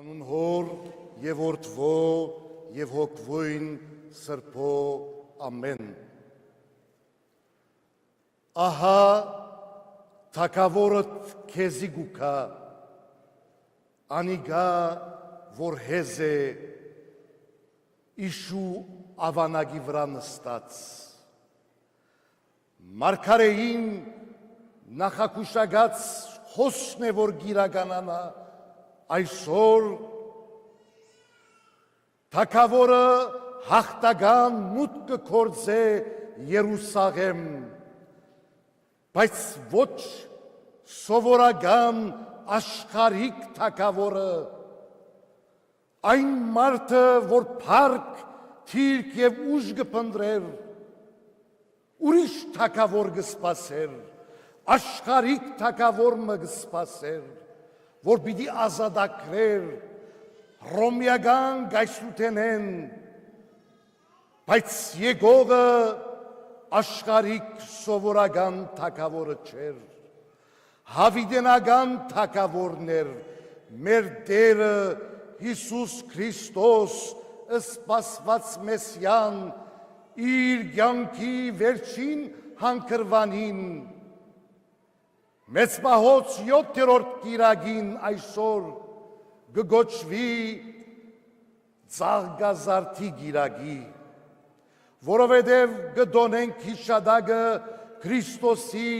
Անուն հոր և որդվո և հոգվույն սրբո ամեն։ Ահա թագավորդ քեզի գուքա, անիգա որ հեզ է իշու ավանագի վրա նստած։ Մարգարեին նախակուշագած հոսն է որ գիրականանա, այսօր թագավորը հաղթական մուտք կգործե Երուսաղեմ, բայց ոչ սովորական աշխարհիկ թագավորը, այն մարդը, որ փառք, թիրք և ուժ կփնտրեր, ուրիշ թագավոր կսպասեր, աշխարհիկ թագավոր մը կսպասեր, որ պիտի ազատագրեր ռոմիական գայսութենեն, բայց եկողը աշխարհիկ սովորական թագավորը չէր, հավիտենական թագավորն էր, մեր Տերը Հիսուս Քրիստոս, սպասված Մեսիան, իր կյանքի վերջին հանգրվանին, մեծ պահոց 7-րդ կիրակին այսօր կգոչվի Ծաղկազարդի կիրակի, որովհետև կդոնենք հիշադակը Քրիստոսի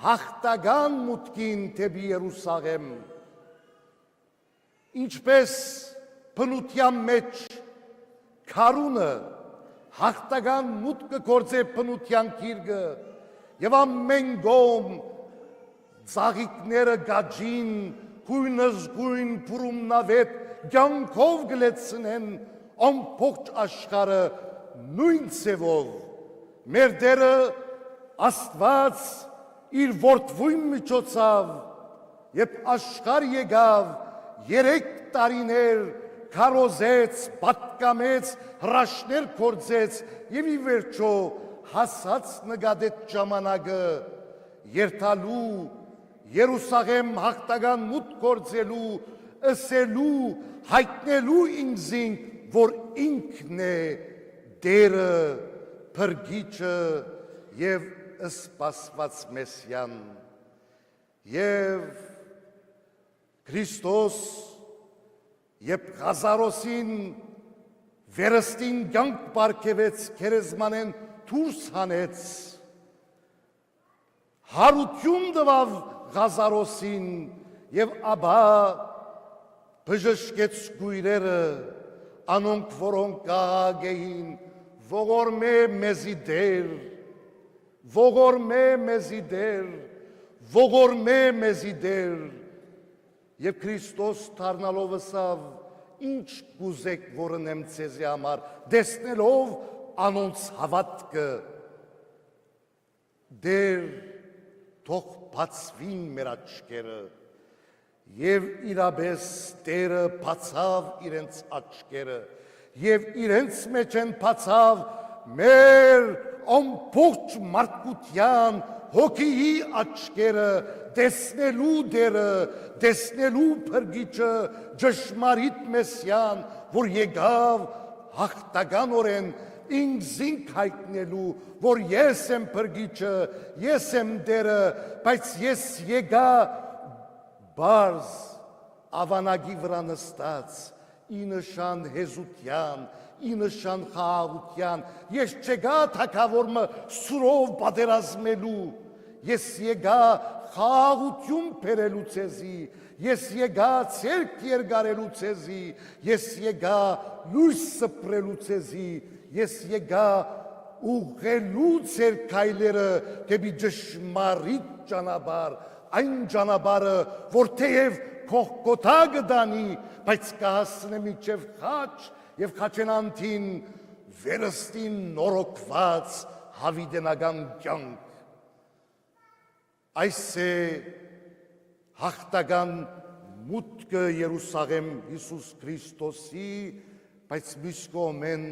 հաղթական մուտքին դեպի Երուսաղեմ, ինչպես բնության մեջ քարունը հաղթական մուտք կգործե բնության գիրկը և ամեն կողմ ծաղիկները գաջին, գույնզգույն բուրումնավետ կյանքով կլեցնեն ամբողջ աշխարհը նույն ձևով, մեր Տերը Աստված իր որդվույն միջոցով, երբ աշխարհ եկավ, 3 տարիներ քարոզեց, պատկամեց, հրաշքներ գործեց և ի վերջո հասած նկատեց ժամանակը երթալու Երուսաղեմ հաղթական մուտք գործելու, ըսելու, հայտնելու ինքզին, որ ինքն է Տերը, Փրկիչը և սպասված Մեսիան, և Քրիստոս, երբ Ղազարոսին վերստին կյանք պարգևեց, քերեզմանեն դուրս հանեց, հարություն տվավ Ղազարոսին և ապա բժշկեց կույրերը, անոնք որոնք կահակ էին, ողորմե մեզի Տեր, ողորմե մեզի Տեր, ողորմե մեզի Տեր, և Քրիստոս դառնալով ըսավ, ինչ կուզեք որ ընեմ ձեզի համար, տեսնելով անոնց հավատքը, Տեր թող բացվին մեր աչքերը, և իրապես Տերը բացավ իրենց աչքերը, և իրենց մեջ են բացավ մեր ամբողջ մարդկության հոգիի աչքերը, տեսնելու Տերը, տեսնելու Փրկիչը, ճշմարիտ Մեսիան, որ եկավ հաղթականորեն ինքզինք հայտնելու, որ ես եմ Փրկիչը, ես եմ Տերը, բայց ես եկա բարձ ավանագի վրա նստած, ի նշան հեզության, ի նշան խաղաղության, ես չեկա թագավորը սուրով պատերազմելու, ես եկա խաղաղություն բերելու ձեզի, ես եկա ցերկ երկարելու ձեզի, ես եկա լույս սփռելու ձեզի, ես եկա ուղղելու ձեր քայլերը դեպի ճշմարիտ ճանապարհ, այն ճանապարհը, որ թեև Գողգոթա կդանի, բայց կհասնե մինչև խաչ և խաչենանթին վերստին նորոգված հավիտենական կյանք։ Այս է հաղթական մուտքը Երուսաղեմ Հիսուս Քրիստոսի, բայց մյուս կողմեն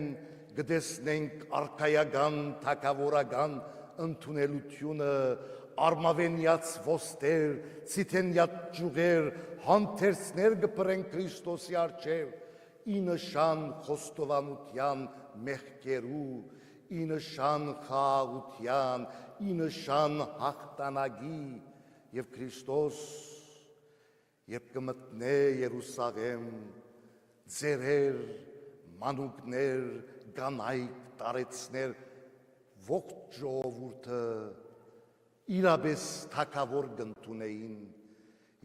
կտեսնենք արքայական, թագավորական ընդունելությունը արմավենյաց ոստեր, ցիթենյաց ջուղեր, հանդերձներ գպրեն Քրիստոսի առջև, ի նշան խոստովանության մեղքերու, ի նշան խաղաղության, ի նշան հաղթանակի, եւ Քրիստոս երբ կմտնե Երուսաղեմ, ձերեր, մանուկներ, կանայք, տարեցներ, ողջ ժողովուրդը իրապես թագավոր կընդունեին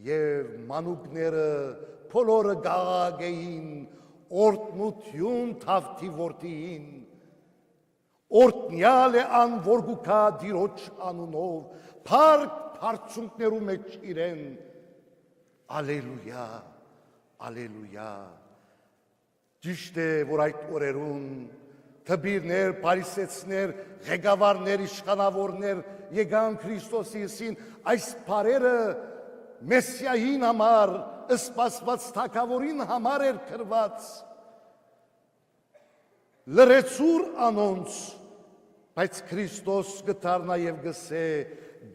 եւ մանուկները բոլորը գաղագեին օրտնություն թավթի որդիին օրտնյալ է ան որգուքա դիրոջ անունով փառք փարցունքներու մեջ իրեն ալելույա ալելույա ճիշտ է որ այդ օրերուն թբիրներ, պարիսեցներ, ղեկավարներ, իշխանավորներ եկան Քրիստոսին այս բարերը Մեսիային համար, սպասված թագավորին համար էր քրված լրեցուր անոնց, բայց Քրիստոս գտարնա եւ գսե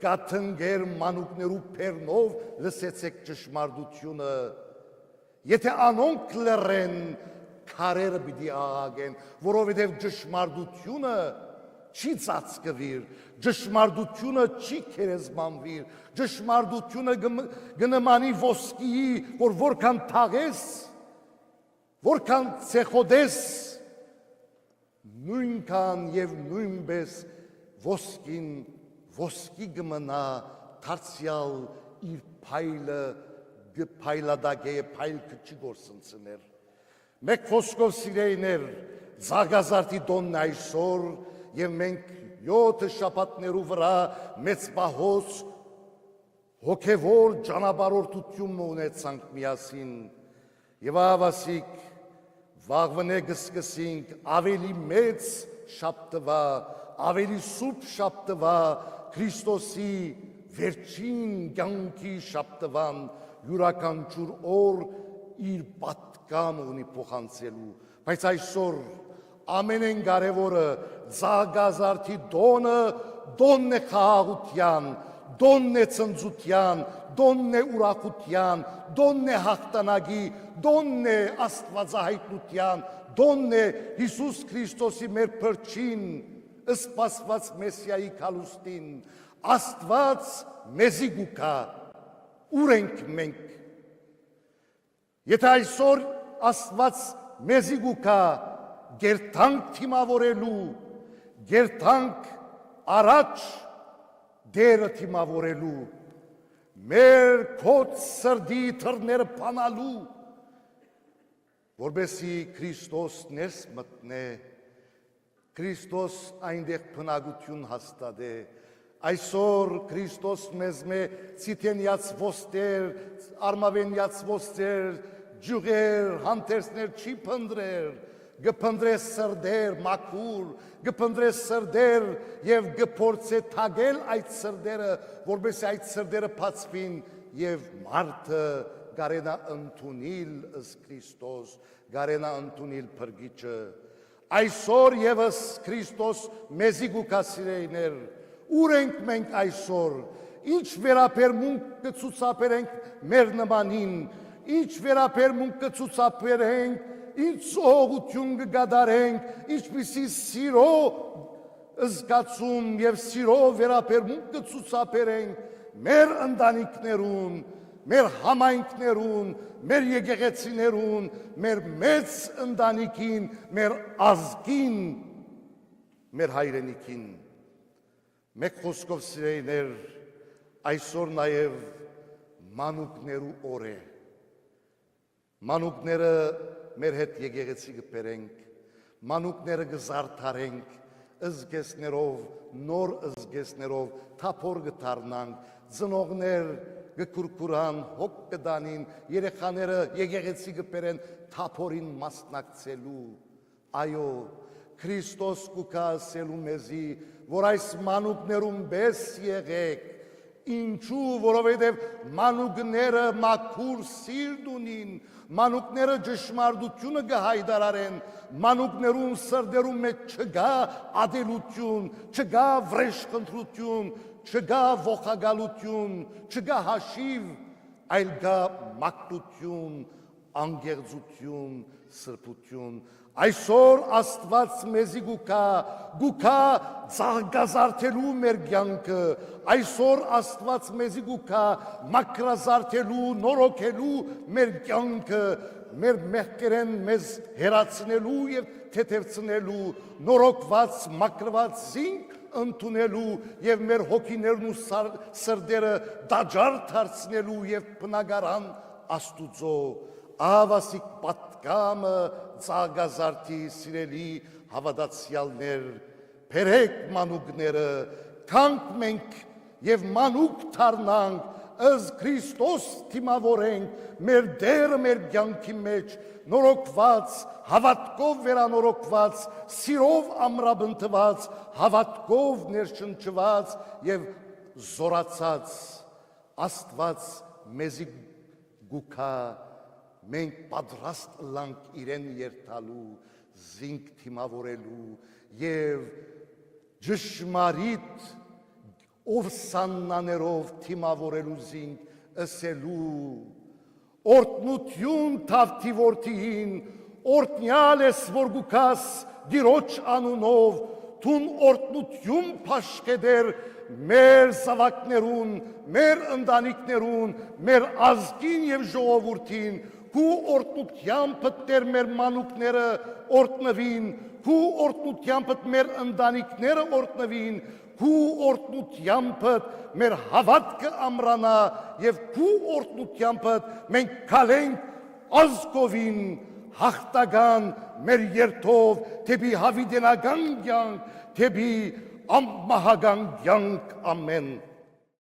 գաթնգեր մանուկներու փերնով լսեցեք ճշմարտությունը եթե անոնք լրեն քարերը պիտի աղագեն, որովհետև ճշմարտությունը չի ծածկվիր, ճշմարտությունը չի քերեզմանվիր, ճշմարտությունը գնմանի ոսկիի, որ որքան թաղես, որքան ցեխոդես, նույնքան եւ նույնպես ոսկի գմնա դարձյալ իր փայլը գփայլադագե փայլ քչի գործընծներ Մեկ խոսքով սիրեիներ, զարգազարտի տոնն այսօր և մենք 7 շաբաթներու վրա մեծ պահոց հոգևոր ճանապարհորդություն ունեցանք միասին և ավասիկ վաղվնե կսկսենք ավելի մեծ շաբթվա, ավելի սուրբ շաբթվա Քրիստոսի վերջին կյանքի շաբթվան յուրաքանչյուր օր իր պատկամ ունի փոխանցելու, բայց այսօր ամենեն կարևորը զարգազարդի դոնը, դոնն է խաղաղության, դոնն է ծնծության, դոնն է ուրախության, դոնն է հաղթանակի, դոնն է աստվածահայտնության, դոնն է Հիսուս Քրիստոսի մեր փրկին, սպասված Մեսիայի քալուստին, Աստված մեզի գուքա, ուր ենք մենք Եթե այսօր Աստված մեզի գուքա գերտանք թիմավորելու, գերտանք առաջ դերը թիմավորելու, մեր կոց սրդի թրները պանալու, որբեսի Քրիստոս ներս մտնե, Քրիստոս այնտեղ բնակություն հաստատե, այսօր Քրիստոս մեզ մե ցիթենյաց ոստեր, արմավենյաց ոստեր, ջուղեր, հանդերձներ չի փնդրեր, գփնդրե սրդեր, մաքուր, գփնդրե սրդեր եւ գփորձե թագել այդ սրդերը, որբեսի այդ սրդերը բացվին եւ մարդը գարենա ընդունիլ ըս Քրիստոս, գարենա ընդունիլ փրկիչը։ Այսօր եւս Քրիստոս մեզի գուքասիրեիներ, ուր ենք մենք այսօր, ինչ վերապերմունք կցուցաբերենք մեր նմանին, ինչ վերապերմունք կցուցաբերենք, ինչ սողություն կգադարենք, ինչպիսի սիրո զգացում եւ սիրո վերապերմունք կցուցաբերենք մեր ընտանիքներուն, մեր համայնքներուն, մեր եկեղեցիներուն, մեր մեծ ընտանիքին, մեր ազգին, մեր հայրենիքին։ Մեկ խոսքով սիրեիներ, այսօր նաև մանուկներու օր է։ Մանուկները մեր հետ եկեղեցի կբերենք, մանուկները կզարդարենք, ըզգեսներով, նոր ըզգեսներով, թափոր կդառնանք, ծնողներ կկուրկուրան, հոգ կդանին, երեխաները եկեղեցի կբերեն թափորին մասնակցելու։ Այո, Քրիստոս կուքա ասելու մեզի, որ այս մանուկներում բես եղեք, ինչու, որովհետև մանուկները մաքուր սիրտ ունին, մանուկները ճշմարտությունը կհայտարարեն, մանուկներուն սրտերում մեջ չկա ադելություն, չկա վրեժխնդրություն, չգա ողագալություն, չգա հաշիվ, այլ գա մաքրություն, անգեղծություն, սրբություն։ Այսօր Աստված մեզի գուքա զարգազարդելու մեր կյանքը, այսօր Աստված մեզի գուքա մաքրազարդելու, նորոգելու մեր կյանքը, մեր մեղքերեն մեզ հերացնելու եւ թեթևցնելու, նորոգված, մաքրված զինք ընդունելու եւ մեր հոգիներն ու սրտերը դաջարդ դարձնելու եւ բնագարան Աստուծո ավասիկ պատկամը ծաղկազարդի սիրելի հավատացյալներ, փերեք մանուկները, կանք մենք եւ մանուկ դառնանք, ըզ Քրիստոս թիմավորենք, մեր դերը մեր կյանքի մեջ, նորոգված, հավատքով վերանորոգված, սիրով ամրաբնթված, հավատքով ներշնչված եւ զորացած Աստված մեզի գուքա, մենք պատրաստ լանք իրեն երթալու, զինք թիմավորելու եւ ճշմարիտ ովսանաներով թիմավորելու զինք ըսելու օրտնություն թավթի որդիին, օրտնյալ ես որ գուքաս դիրոջ անունով, թուն օրտնություն փաշկեդեր մեր զավակներուն, մեր ընտանիքներուն, մեր ազգին եւ ժողովուրդին, քու օրտնությամբ տեր մեր մանուկները օրտնվին, քու օրտնությամբ մեր ընտանիքները օրտնվին, քու օրտնությամբ մեր հավատքը ամրանա եւ քու օրտնությամբ մենք քալենք ազգովին հաղթական մեր երթով թեպի հավիտենական կյանք, թեպի ամմահական կյանք, ամեն